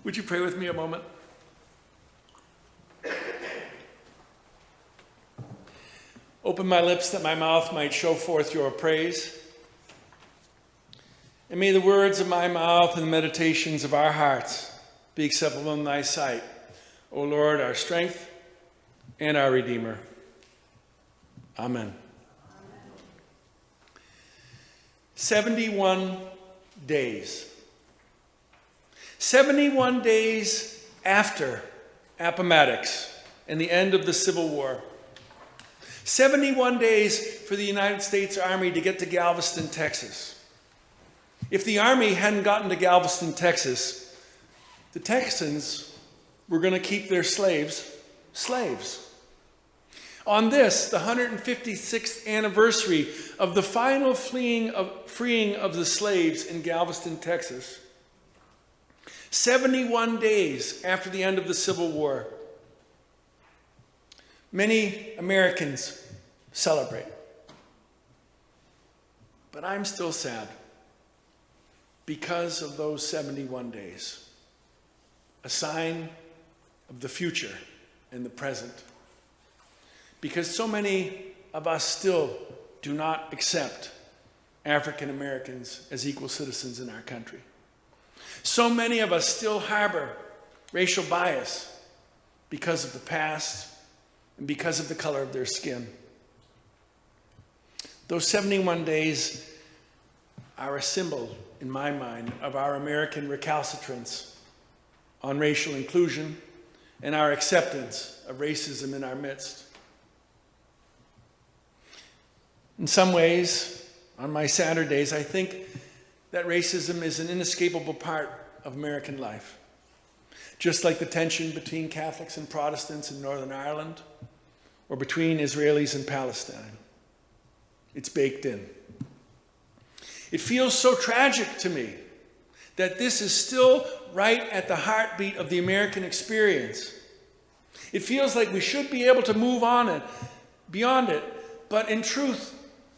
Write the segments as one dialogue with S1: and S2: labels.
S1: Would you pray with me a moment? Open my lips that my mouth might show forth your praise. And may the words of my mouth and the meditations of our hearts be acceptable in thy sight, O Lord, our strength and our Redeemer. Amen. 71 days. 71 days after Appomattox and the end of the Civil War. 71 days for the United States Army to get to Galveston, Texas. If the Army hadn't gotten to Galveston, Texas, the Texans were going to keep their slaves. On this, the 156th anniversary of the final freeing of the slaves in Galveston, Texas, 71 days after the end of the Civil War, many Americans celebrate. But I'm still sad because of those 71 days, a sign of the future and the present. Because so many of us still do not accept African Americans as equal citizens in our country. So many of us still harbor racial bias because of the past and because of the color of their skin. Those 71 days are a symbol, in my mind, of our American recalcitrance on racial inclusion and our acceptance of racism in our midst. In some ways, on my Saturdays, I think that racism is an inescapable part of American life. Just like the tension between Catholics and Protestants in Northern Ireland, or between Israelis and Palestine. It's baked in. It feels so tragic to me that this is still right at the heartbeat of the American experience. It feels like we should be able to move on and beyond it, but in truth,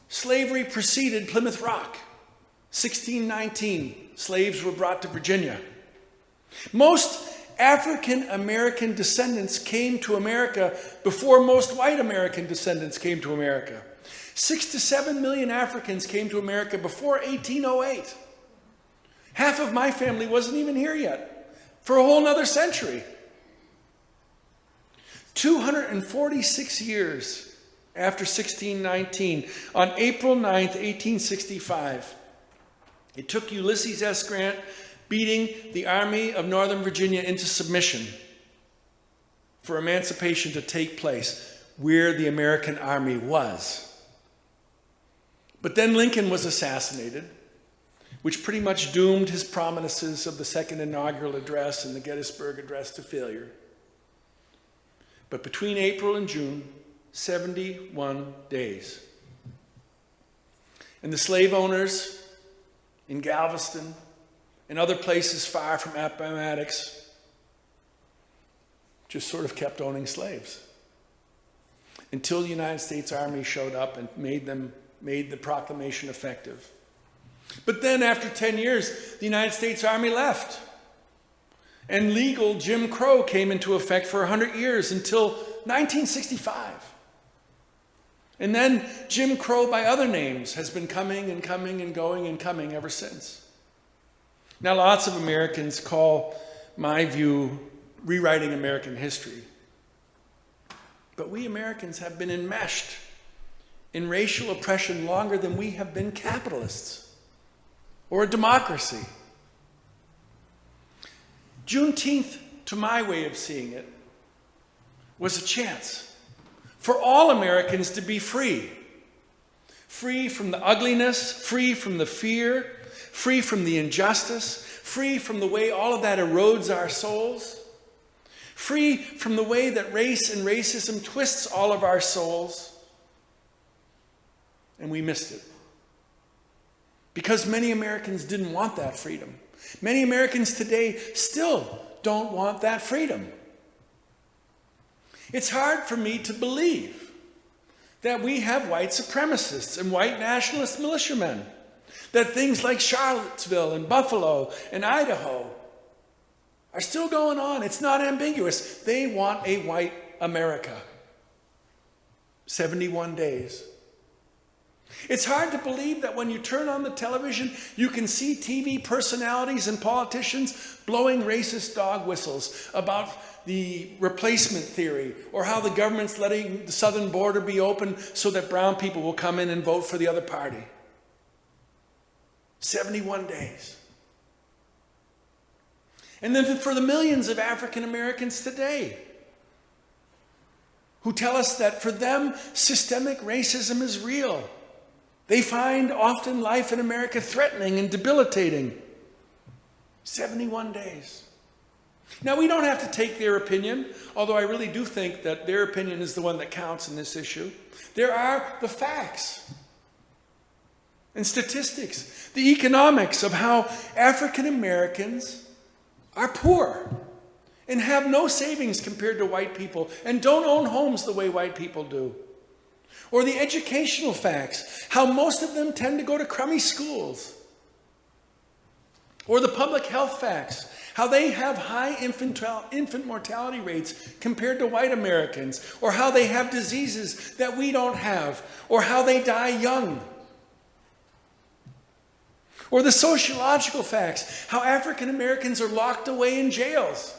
S1: slavery preceded Plymouth Rock. 1619, slaves were brought to Virginia. Most African American descendants came to America before most white American descendants came to America. 6 to 7 million Africans came to America before 1808. Half of my family wasn't even here yet, for a whole nother century. 246 years after 1619, on April 9th, 1865, it took Ulysses S. Grant beating the Army of Northern Virginia into submission for emancipation to take place where the American army was. But then Lincoln was assassinated, which pretty much doomed his promises of the second inaugural address and the Gettysburg Address to failure. But between April and June, 71 days. And the slave owners in Galveston and other places far from Appomattox just sort of kept owning slaves until the United States Army showed up and made the proclamation effective. But then after 10 years, the United States Army left. And legal Jim Crow came into effect for 100 years until 1965. And then Jim Crow by other names has been coming and coming and going and coming ever since. Now, lots of Americans call my view rewriting American history. But we Americans have been enmeshed in racial oppression longer than we have been capitalists or a democracy. Juneteenth, to my way of seeing it, was a chance for all Americans to be free. Free from the ugliness, free from the fear, free from the injustice, free from the way all of that erodes our souls, free from the way that race and racism twists all of our souls. And we missed it. Because many Americans didn't want that freedom. Many Americans today still don't want that freedom. It's hard for me to believe that we have white supremacists and white nationalist militiamen, that things like Charlottesville and Buffalo and Idaho are still going on. It's not ambiguous. They want a white America. 71 days. It's hard to believe that when you turn on the television, you can see TV personalities and politicians blowing racist dog whistles about the replacement theory or how the government's letting the southern border be open so that brown people will come in and vote for the other party. 71 days. And then for the millions of African Americans today who tell us that for them, systemic racism is real. They find often life in America threatening and debilitating. 71 days. Now, we don't have to take their opinion, although I really do think that their opinion is the one that counts in this issue. There are the facts and statistics, the economics of how African Americans are poor and have no savings compared to white people and don't own homes the way white people do. Or the educational facts, how most of them tend to go to crummy schools. Or the public health facts, how they have high infant mortality rates compared to white Americans, or how they have diseases that we don't have, or how they die young. Or the sociological facts, how African Americans are locked away in jails,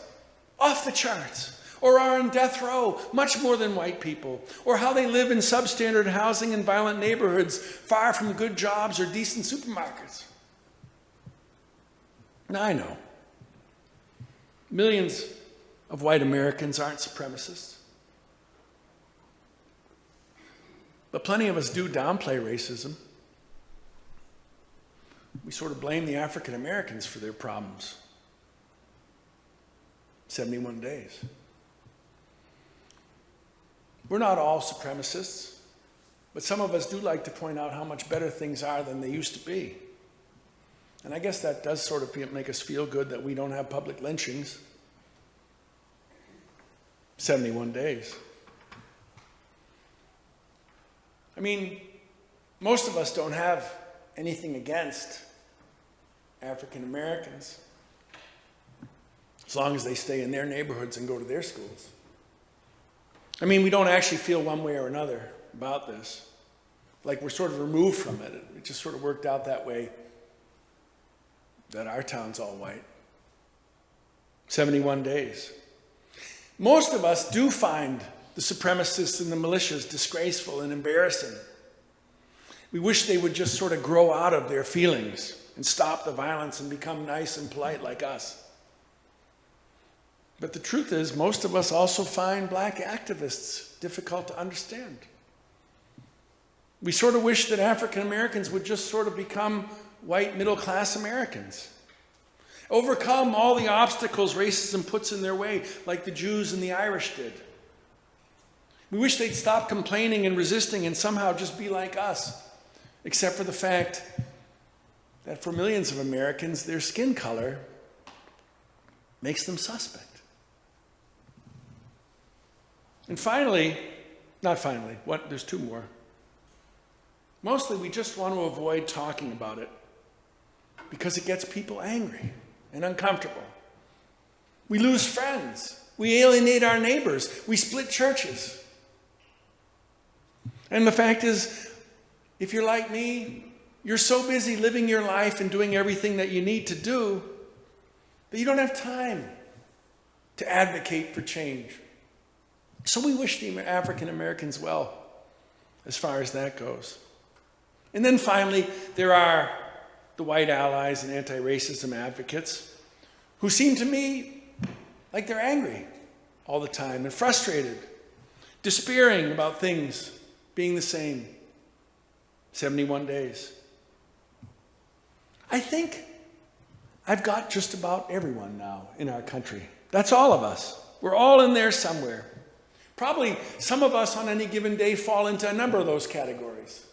S1: off the charts, or are on death row, much more than white people, or how they live in substandard housing in violent neighborhoods, far from good jobs or decent supermarkets. Now, I know millions of white Americans aren't supremacists, but plenty of us do downplay racism. We sort of blame the African Americans for their problems. 71 days. We're not all supremacists, but some of us do like to point out how much better things are than they used to be. And I guess that does sort of make us feel good that we don't have public lynchings. 71 days. I mean, most of us don't have anything against African Americans, as long as they stay in their neighborhoods and go to their schools. I mean, we don't actually feel one way or another about this. Like we're sort of removed from it. It just sort of worked out that way that our town's all white. 71 days. Most of us do find the supremacists and the militias disgraceful and embarrassing. We wish they would just sort of grow out of their feelings and stop the violence and become nice and polite like us. But the truth is, most of us also find black activists difficult to understand. We sort of wish that African Americans would just sort of become white middle-class Americans. Overcome all the obstacles racism puts in their way, like the Jews and the Irish did. We wish they'd stop complaining and resisting and somehow just be like us, except for the fact that for millions of Americans, their skin color makes them suspect. And finally, there's two more. Mostly we just want to avoid talking about it because it gets people angry and uncomfortable. We lose friends. We alienate our neighbors. We split churches. And the fact is, if you're like me, you're so busy living your life and doing everything that you need to do that you don't have time to advocate for change. So we wish the African Americans well, as far as that goes. And then finally, there are the white allies and anti-racism advocates who seem to me like they're angry all the time and frustrated, despairing about things being the same. 71 days. I think I've got just about everyone now in our country. That's all of us. We're all in there somewhere. Probably some of us on any given day fall into a number of those categories.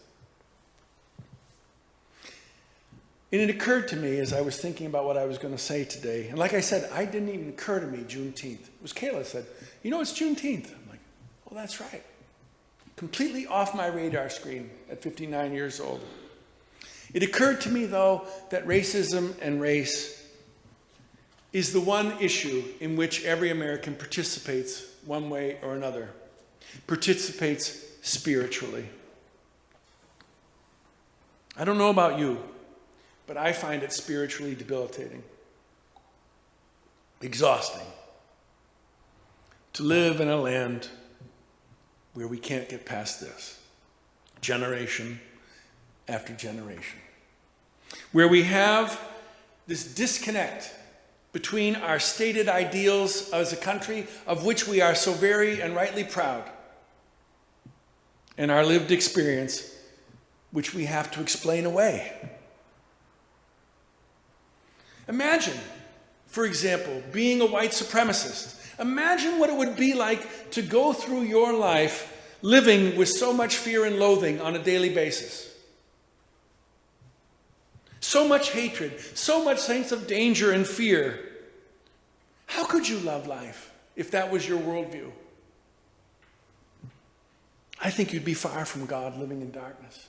S1: And it occurred to me as I was thinking about what I was going to say today, and like I said, I didn't even occur to me Juneteenth. It was Kayla said, you know, it's Juneteenth. I'm like, well, that's right. Completely off my radar screen at 59 years old. It occurred to me, though, that racism and race is the one issue in which every American participates one way or another, participates spiritually. I don't know about you, but I find it spiritually debilitating, exhausting, to live in a land where we can't get past this, generation after generation, where we have this disconnect between our stated ideals as a country of which we are so very and rightly proud, and our lived experience, which we have to explain away. Imagine, for example, being a white supremacist. Imagine what it would be like to go through your life living with so much fear and loathing on a daily basis. So much hatred, so much sense of danger and fear. How could you love life if that was your worldview? I think you'd be far from God, living in darkness.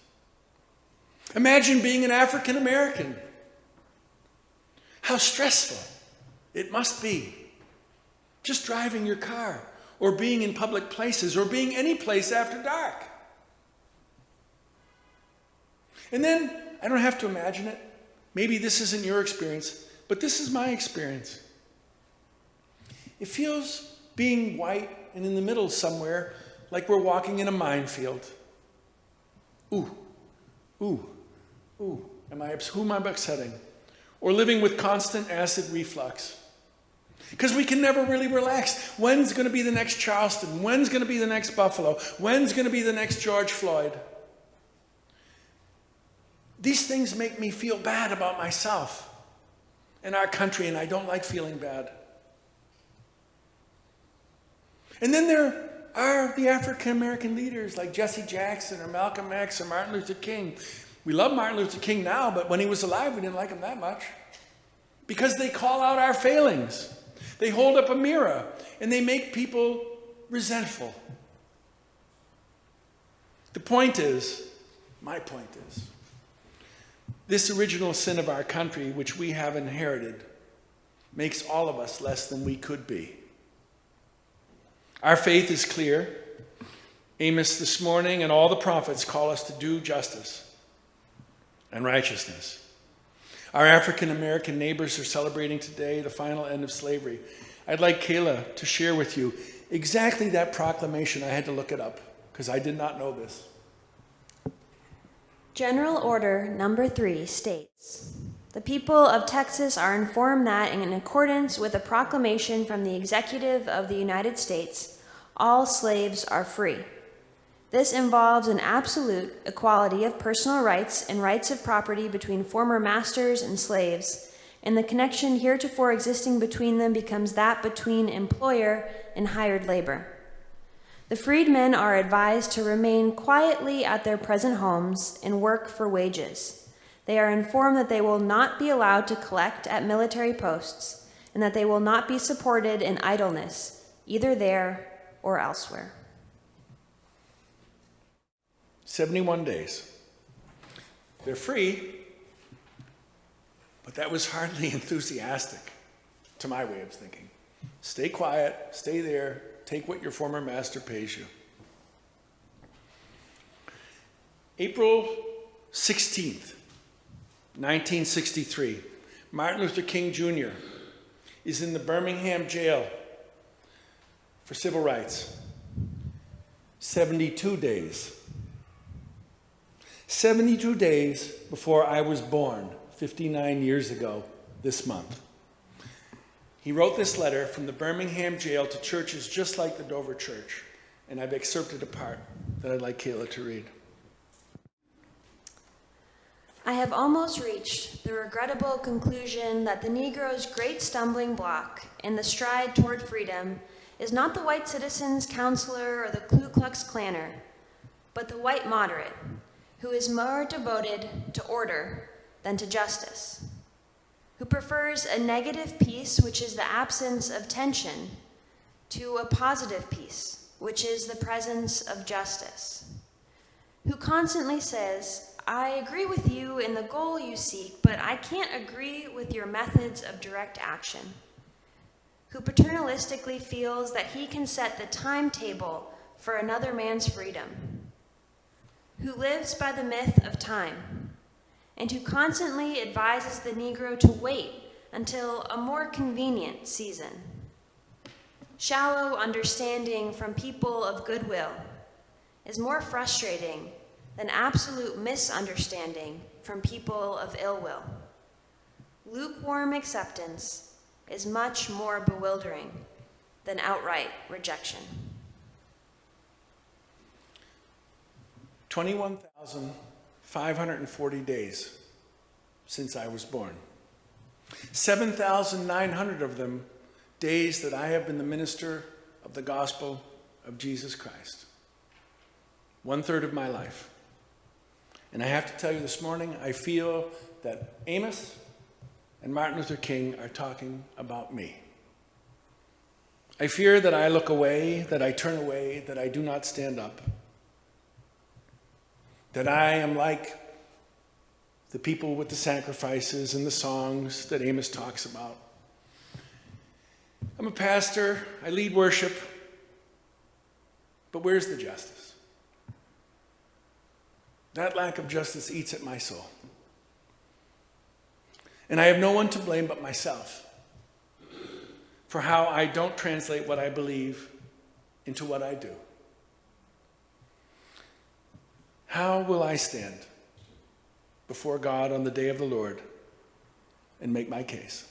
S1: Imagine being an African American. How stressful it must be. Just driving your car, or being in public places, or being any place after dark. And then, I don't have to imagine it. Maybe this isn't your experience, but this is my experience. It feels, being white and in the middle somewhere, like we're walking in a minefield. Ooh, ooh, ooh, who am I upsetting? Or living with constant acid reflux. Because we can never really relax. When's going to be the next Charleston? When's going to be the next Buffalo? When's going to be the next George Floyd? These things make me feel bad about myself and our country, and I don't like feeling bad. And then there are the African American leaders like Jesse Jackson or Malcolm X or Martin Luther King. We love Martin Luther King now, but when he was alive, we didn't like him that much. Because they call out our failings. They hold up a mirror and they make people resentful. The point is, my point is, this original sin of our country, which we have inherited, makes all of us less than we could be. Our faith is clear. Amos this morning and all the prophets call us to do justice and righteousness. Our African American neighbors are celebrating today the final end of slavery. I'd like Kayla to share with you exactly that proclamation. I had to look it up because I did not know this.
S2: General Order Number 3 states, the people of Texas are informed that in accordance with a proclamation from the Executive of the United States, all slaves are free. This involves an absolute equality of personal rights and rights of property between former masters and slaves, and the connection heretofore existing between them becomes that between employer and hired labor. The freedmen are advised to remain quietly at their present homes and work for wages. They are informed that they will not be allowed to collect at military posts, and that they will not be supported in idleness, either there or elsewhere.
S1: 71 days. They're free, but that was hardly enthusiastic to my way of thinking. Stay quiet, stay there, take what your former master pays you. April 16th, 1963, Martin Luther King Jr. is in the Birmingham jail for civil rights. 72 days. 72 days before I was born, 59 years ago this month. He wrote this letter from the Birmingham jail to churches just like the Dover Church, and I've excerpted a part that I'd like Kayla to read.
S2: I have almost reached the regrettable conclusion that the Negro's great stumbling block in the stride toward freedom is not the white citizen's counselor or the Ku Klux Klanner, but the white moderate, who is more devoted to order than to justice, who prefers a negative peace, which is the absence of tension, to a positive peace, which is the presence of justice, who constantly says, I agree with you in the goal you seek, but I can't agree with your methods of direct action. paternalistically feels that he can set the timetable for another man's freedom, who lives by the myth of time, and who constantly advises the Negro to wait until a more convenient season. Shallow understanding from people of goodwill is more frustrating than absolute misunderstanding from people of ill will. Lukewarm acceptance is much more bewildering than outright rejection.
S1: 21,540 days since I was born. 7,900 of them days that I have been the minister of the gospel of Jesus Christ. 1/3 of my life. And I have to tell you this morning, I feel that Amos and Martin Luther King are talking about me. I fear that I look away, that I turn away, that I do not stand up. That I am like the people with the sacrifices and the songs that Amos talks about. I'm a pastor, I lead worship, but where's the justice? That lack of justice eats at my soul. And I have no one to blame but myself for how I don't translate what I believe into what I do. How will I stand before God on the day of the Lord and make my case?